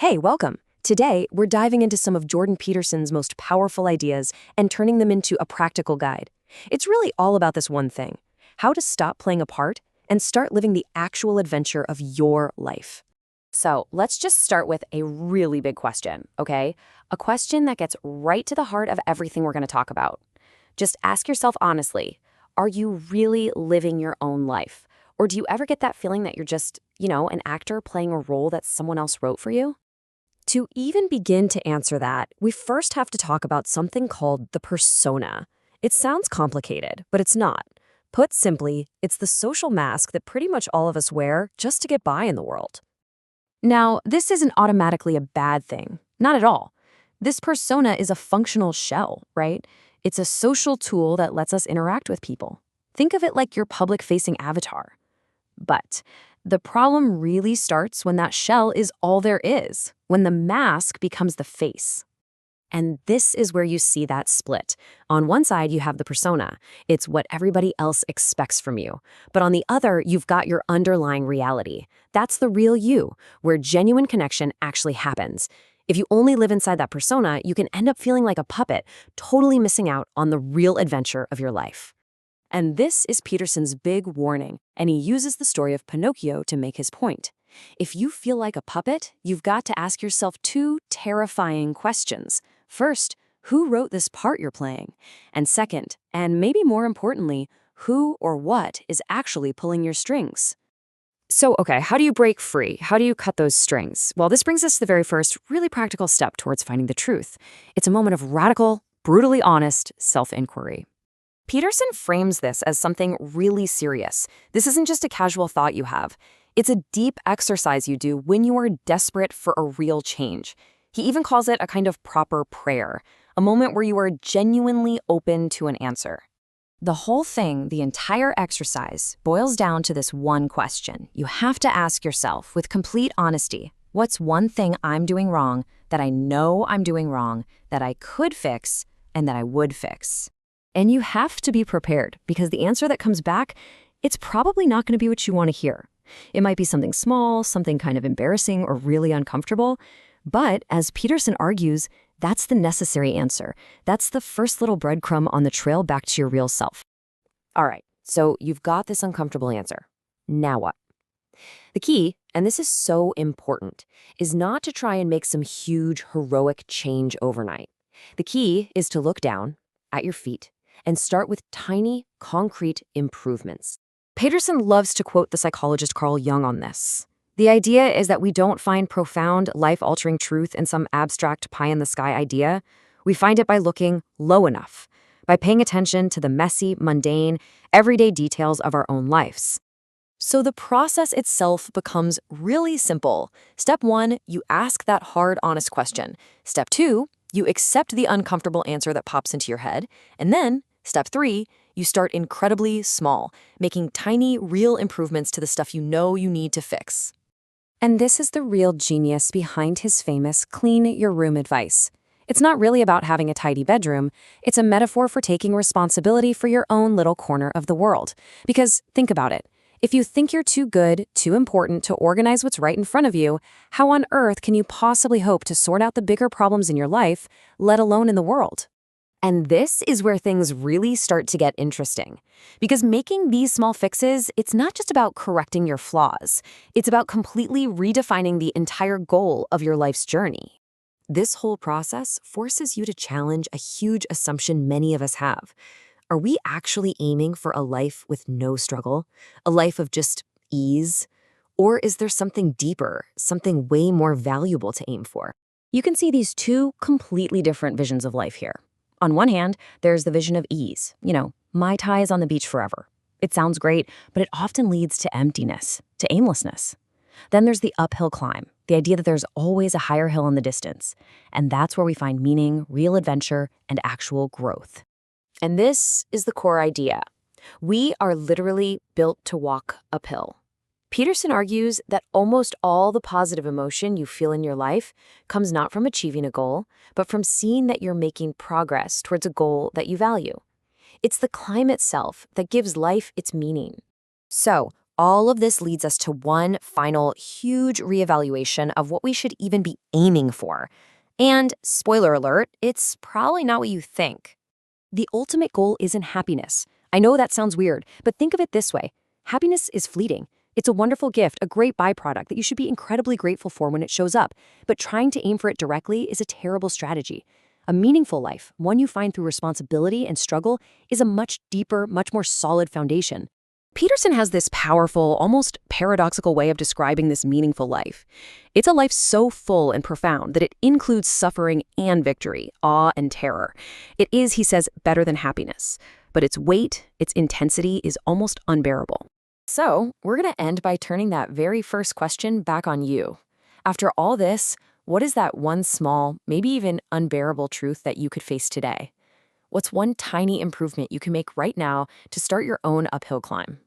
Hey, welcome. Today, we're diving into some of Jordan Peterson's most powerful ideas and turning them into a practical guide. It's really all about this one thing: how to stop playing a part and start living the actual adventure of your life. So, let's just start with a really big question, okay? A question that gets right to the heart of everything we're going to talk about. Just ask yourself honestly, are you really living your own life? Or do you ever get that feeling that you're just, an actor playing a role that someone else wrote for you? To even begin to answer that, we first have to talk about something called the persona. It sounds complicated, but it's not. Put simply, it's the social mask that pretty much all of us wear just to get by in the world. Now, this isn't automatically a bad thing. Not at all. This persona is a functional shell, right? It's a social tool that lets us interact with people. Think of it like your public-facing avatar. But the problem really starts when that shell is all there is, when the mask becomes the face. And this is where you see that split. On one side, you have the persona. It's what everybody else expects from you. But on the other, you've got your underlying reality. That's the real you, where genuine connection actually happens. If you only live inside that persona, you can end up feeling like a puppet, totally missing out on the real adventure of your life. And this is Peterson's big warning, and he uses the story of Pinocchio to make his point. If you feel like a puppet, you've got to ask yourself two terrifying questions. First, who wrote this part you're playing? And second, and maybe more importantly, who or what is actually pulling your strings? So, okay, how do you break free? How do you cut those strings? Well, this brings us to the very first, really practical step towards finding the truth. It's a moment of radical, brutally honest self-inquiry. Peterson frames this as something really serious. This isn't just a casual thought you have. It's a deep exercise you do when you are desperate for a real change. He even calls it a kind of proper prayer, a moment where you are genuinely open to an answer. The whole thing, the entire exercise, boils down to this one question. You have to ask yourself with complete honesty, what's one thing I'm doing wrong, that I know I'm doing wrong, that I could fix, and that I would fix? And you have to be prepared, because the answer that comes back, it's probably not going to be what you want to hear. It might be something small, something kind of embarrassing or really uncomfortable. But as Peterson argues, that's the necessary answer. That's the first little breadcrumb on the trail back to your real self. All right, so you've got this uncomfortable answer. Now what? The key, and this is so important, is not to try and make some huge, heroic change overnight. The key is to look down at your feet and start with tiny, concrete improvements. Peterson loves to quote the psychologist Carl Jung on this. The idea is that we don't find profound, life-altering truth in some abstract pie-in-the-sky idea. We find it by looking low enough, by paying attention to the messy, mundane, everyday details of our own lives. So the process itself becomes really simple. Step 1, you ask that hard, honest question. Step 2, you accept the uncomfortable answer that pops into your head. And then, Step 3, you start incredibly small, making tiny, real improvements to the stuff you know you need to fix. And this is the real genius behind his famous clean your room advice. It's not really about having a tidy bedroom. It's a metaphor for taking responsibility for your own little corner of the world. Because think about it. If you think you're too good, too important to organize what's right in front of you, how on earth can you possibly hope to sort out the bigger problems in your life, let alone in the world? And this is where things really start to get interesting. Because making these small fixes, it's not just about correcting your flaws. It's about completely redefining the entire goal of your life's journey. This whole process forces you to challenge a huge assumption many of us have. Are we actually aiming for a life with no struggle? A life of just ease? Or is there something deeper, something way more valuable to aim for? You can see these two completely different visions of life here. On one hand, there's the vision of ease. Mai Tais on the beach forever. It sounds great, but it often leads to emptiness, to aimlessness. Then there's the uphill climb, the idea that there's always a higher hill in the distance. And that's where we find meaning, real adventure, and actual growth. And this is the core idea. We are literally built to walk uphill. Peterson argues that almost all the positive emotion you feel in your life comes not from achieving a goal, but from seeing that you're making progress towards a goal that you value. It's the climb itself that gives life its meaning. So, All of this leads us to one final huge reevaluation of what we should even be aiming for. And spoiler alert, it's probably not what you think. The ultimate goal isn't happiness. I know that sounds weird, but think of it this way. Happiness is fleeting. It's a wonderful gift, a great byproduct that you should be incredibly grateful for when it shows up. But trying to aim for it directly is a terrible strategy. A meaningful life, one you find through responsibility and struggle, is a much deeper, much more solid foundation. Peterson has this powerful, almost paradoxical way of describing this meaningful life. It's a life so full and profound that it includes suffering and victory, awe and terror. It is, he says, better than happiness. But its weight, its intensity is almost unbearable. So, we're going to end by turning that very first question back on you. After all this, what is that one small, maybe even unbearable truth that you could face today? What's one tiny improvement you can make right now to start your own uphill climb?